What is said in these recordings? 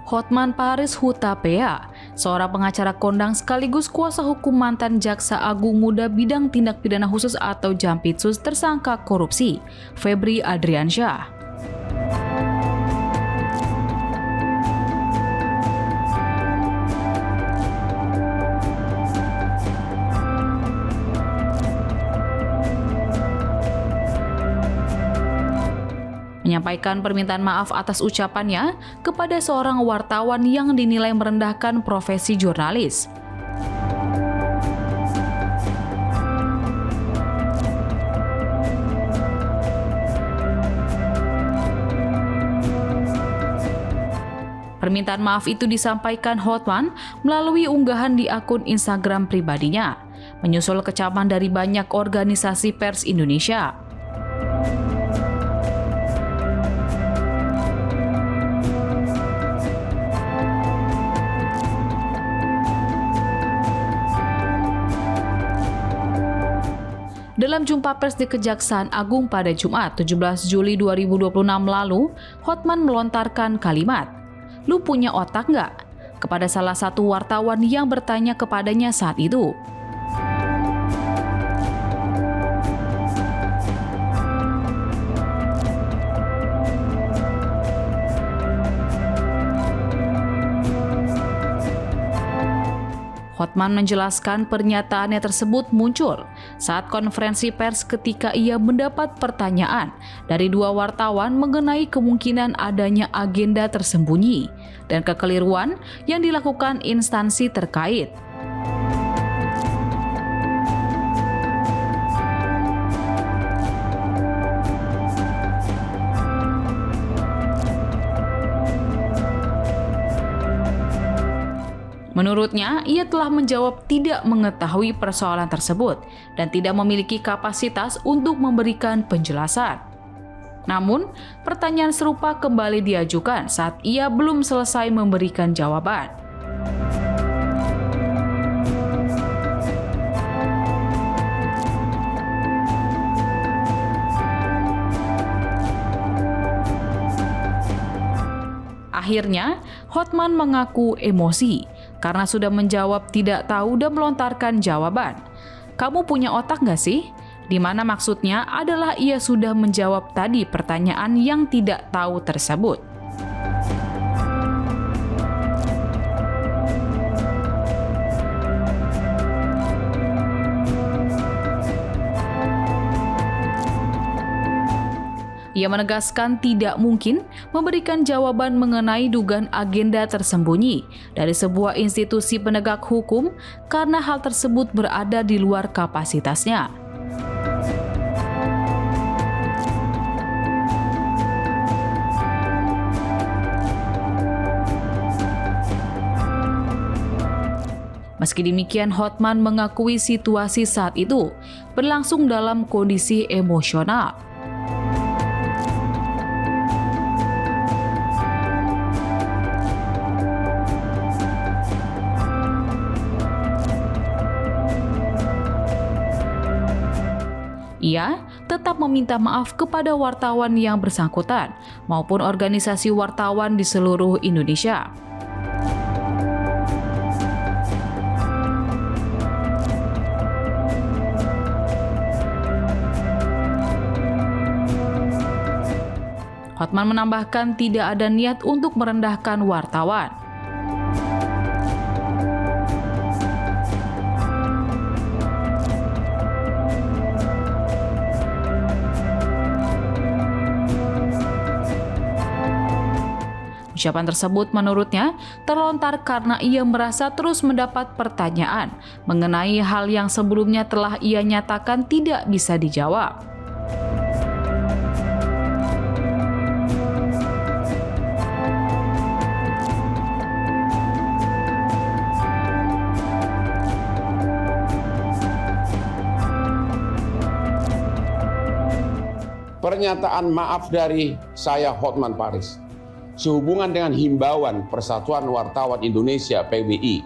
Hotman Paris Hutapea, seorang pengacara kondang sekaligus kuasa hukum mantan Jaksa Agung Muda Bidang Tindak Pidana Khusus atau Jampitsus tersangka korupsi, Febri Adriansyah. Menyampaikan permintaan maaf atas ucapannya kepada seorang wartawan yang dinilai merendahkan profesi jurnalis. Permintaan maaf itu disampaikan Hotman melalui unggahan di akun Instagram pribadinya, menyusul kecaman dari banyak organisasi pers Indonesia. Dalam jumpa pers di Kejaksaan Agung pada Jumat 17 Juli 2026 lalu, Hotman melontarkan kalimat, "Lu punya otak nggak?" kepada salah satu wartawan yang bertanya kepadanya saat itu. Hotman menjelaskan pernyataannya tersebut muncul saat konferensi pers ketika ia mendapat pertanyaan dari dua wartawan mengenai kemungkinan adanya agenda tersembunyi dan kekeliruan yang dilakukan instansi terkait. Menurutnya, ia telah menjawab tidak mengetahui persoalan tersebut dan tidak memiliki kapasitas untuk memberikan penjelasan. Namun, pertanyaan serupa kembali diajukan saat ia belum selesai memberikan jawaban. Akhirnya, Hotman mengaku emosi karena sudah menjawab tidak tahu dan melontarkan jawaban. "Kamu punya otak nggak sih?" Di mana maksudnya adalah ia sudah menjawab tadi pertanyaan yang tidak tahu tersebut. Ia menegaskan tidak mungkin memberikan jawaban mengenai dugaan agenda tersembunyi dari sebuah institusi penegak hukum karena hal tersebut berada di luar kapasitasnya. Meski demikian, Hotman mengakui situasi saat itu berlangsung dalam kondisi emosional. Ia tetap meminta maaf kepada wartawan yang bersangkutan maupun organisasi wartawan di seluruh Indonesia. Hotman menambahkan tidak ada niat untuk merendahkan wartawan. Ucapan tersebut menurutnya terlontar karena ia merasa terus mendapat pertanyaan mengenai hal yang sebelumnya telah ia nyatakan tidak bisa dijawab. Pernyataan maaf dari saya Hotman Paris sehubungan dengan himbauan Persatuan Wartawan Indonesia PWI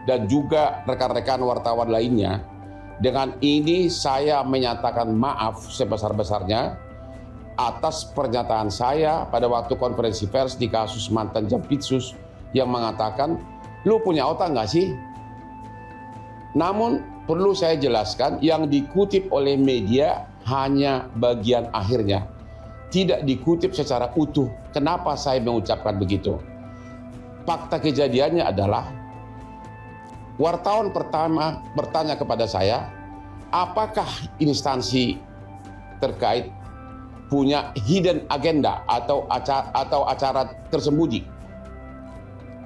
dan juga rekan-rekan wartawan lainnya. Dengan ini saya menyatakan maaf sebesar-besarnya atas pernyataan saya pada waktu konferensi pers di kasus mantan Jampitsus yang mengatakan, lu punya otak nggak sih? Namun perlu saya jelaskan, yang dikutip oleh media hanya bagian akhirnya, tidak dikutip secara utuh. Kenapa saya mengucapkan begitu? Fakta kejadiannya adalah wartawan pertama bertanya kepada saya, apakah instansi terkait punya hidden agenda atau acara tersembunyi?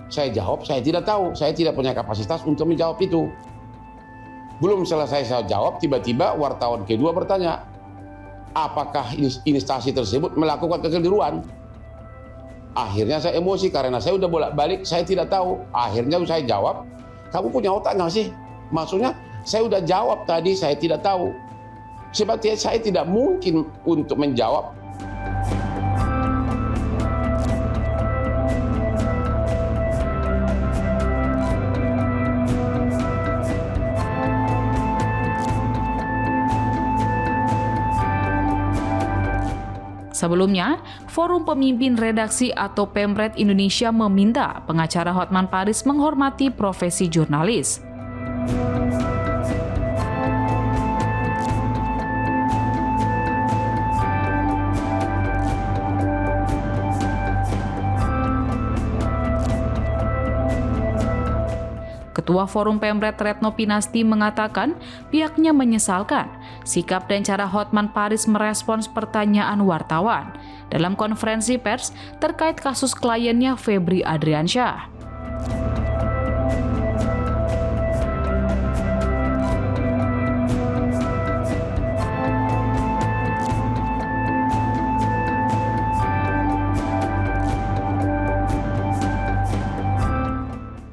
Saya jawab, saya tidak tahu, saya tidak punya kapasitas untuk menjawab itu. Belum selesai saya jawab, tiba-tiba wartawan kedua bertanya, apakah instansi tersebut melakukan kekeliruan? Akhirnya saya emosi karena saya udah bolak-balik, saya tidak tahu. Akhirnya saya jawab, kamu punya otak nggak sih? Maksudnya saya udah jawab tadi, saya tidak tahu. Sebabnya saya tidak mungkin untuk menjawab. Sebelumnya, Forum Pemimpin Redaksi atau Pemret Indonesia meminta pengacara Hotman Paris menghormati profesi jurnalis. Ketua Forum Pemret Retno Pinasti mengatakan pihaknya menyesalkan sikap dan cara Hotman Paris merespons pertanyaan wartawan dalam konferensi pers terkait kasus kliennya Febri Adriansyah.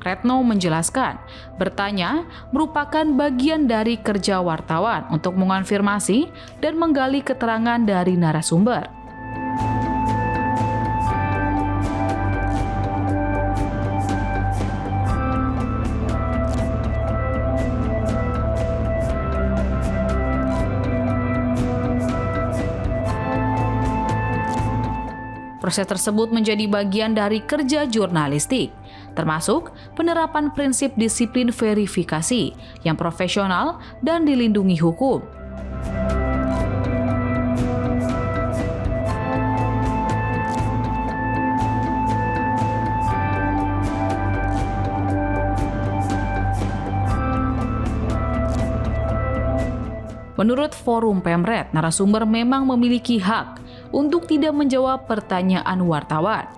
Retno menjelaskan, bertanya merupakan bagian dari kerja wartawan untuk mengonfirmasi dan menggali keterangan dari narasumber. Proses tersebut menjadi bagian dari kerja jurnalistik, termasuk penerapan prinsip disiplin verifikasi yang profesional dan dilindungi hukum. Menurut Forum Pemret, narasumber memang memiliki hak untuk tidak menjawab pertanyaan wartawan.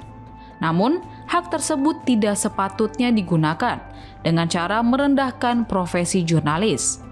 Namun, hak tersebut tidak sepatutnya digunakan dengan cara merendahkan profesi jurnalis.